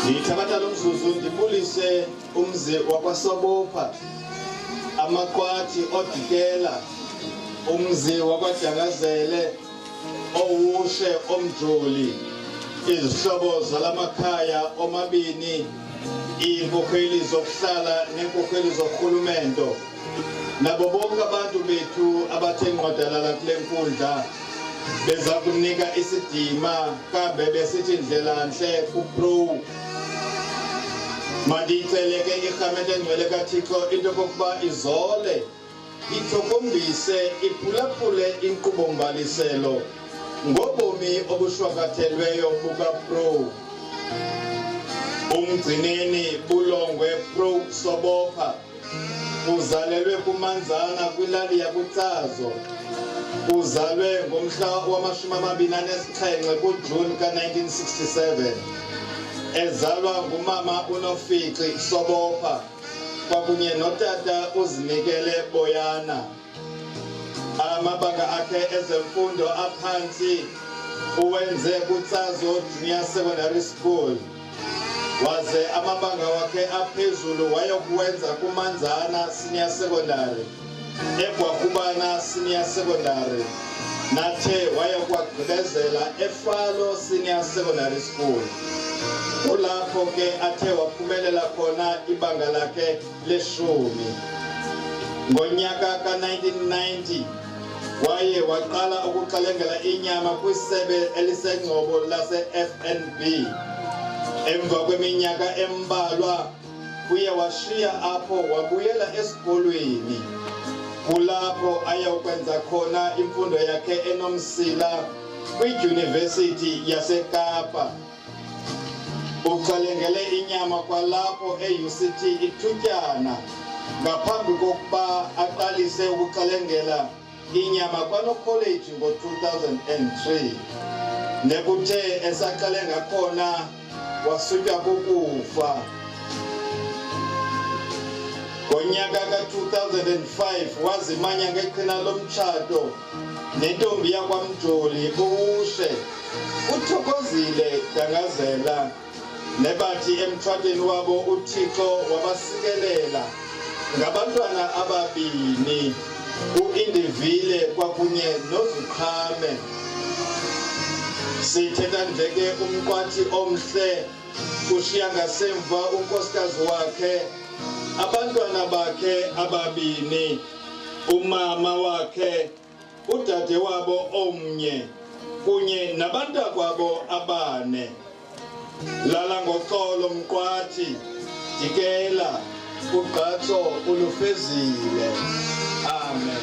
Ngithabatha lo mzuzu ndibulise umzi wakwa Sobopha, amakwati odikela, umzi wakwadangazele, owushe omjoli, izihlobo zalamakhaya omabini, inkokheli zokuhlala nenkokheli zorhulumento, nabo bonke abantu bethu abathe ngqwadalala kule nkundla beza kunika isidima kambe besithi ndlelanhle ku-Pro. Mandiyicele ke irhamente engcwele kaThixo into kokuba izole, ithokombise, iphulaphule inkqubo-mbaliselo ngobomi obushwakathelweyo buka-Pro. Umgcineni bulongwe Pro Sobopha uzalelwe kuManzana kwilali yakuTsazo. Uzalwe ngomhla wama-27 kuJuni ka-1967. Ezalwa ngumama uNofici Sobopha kwakunye notata uzinikele Boyana. Amabanga akhe ezemfundo aphansi uwenze kuTsazo Junior Secondary School. Waze amabanga wakhe aphezulu wayokuwenza kuManzana Senior Secondary, eGwakubana Senior Secondary, nathe wayokwagqibezela eFalo Senior Secondary School. Kulapho ke athe waphumelela khona ibanga lakhe leshumi. Ngonyaka ka-1990 waye waqala ukuxelengela inyama kwisebe elisengcobo lase-FNB. Emva kweminyaka embalwa uye washiya apho wabuyela esikolweni. Kulapho ayokwenza khona imfundo yakhe enomsila kwidyunivesithi yaseKapa. Uxelengele inyama kwalapho e-UCT ithutyana ngaphambi kokuba aqalise ukuxelengela inyama kwano-college ngo-2003. Nekuthe esaxelenga khona wasutywa kukufa. Ngonyaka ka-2005 wazimanya ngeqhina lomtshato nentombi yakwaMjoli uwushe uThokozile Dangazela, nebathi emtshatweni wabo uThixo wabasikelela ngabantwana ababini, u-Indivile kwakunye noZuqhame. Sithetha nje ke umqwathi omhle ushiya ngasemva unkosikazi wakhe, abantwana bakhe ababini, umama wakhe, udade wabo omnye kunye nabantakwabo abane. Lala ngoxolo mqwathi, dikela, ugqatso ulufezile. Amen.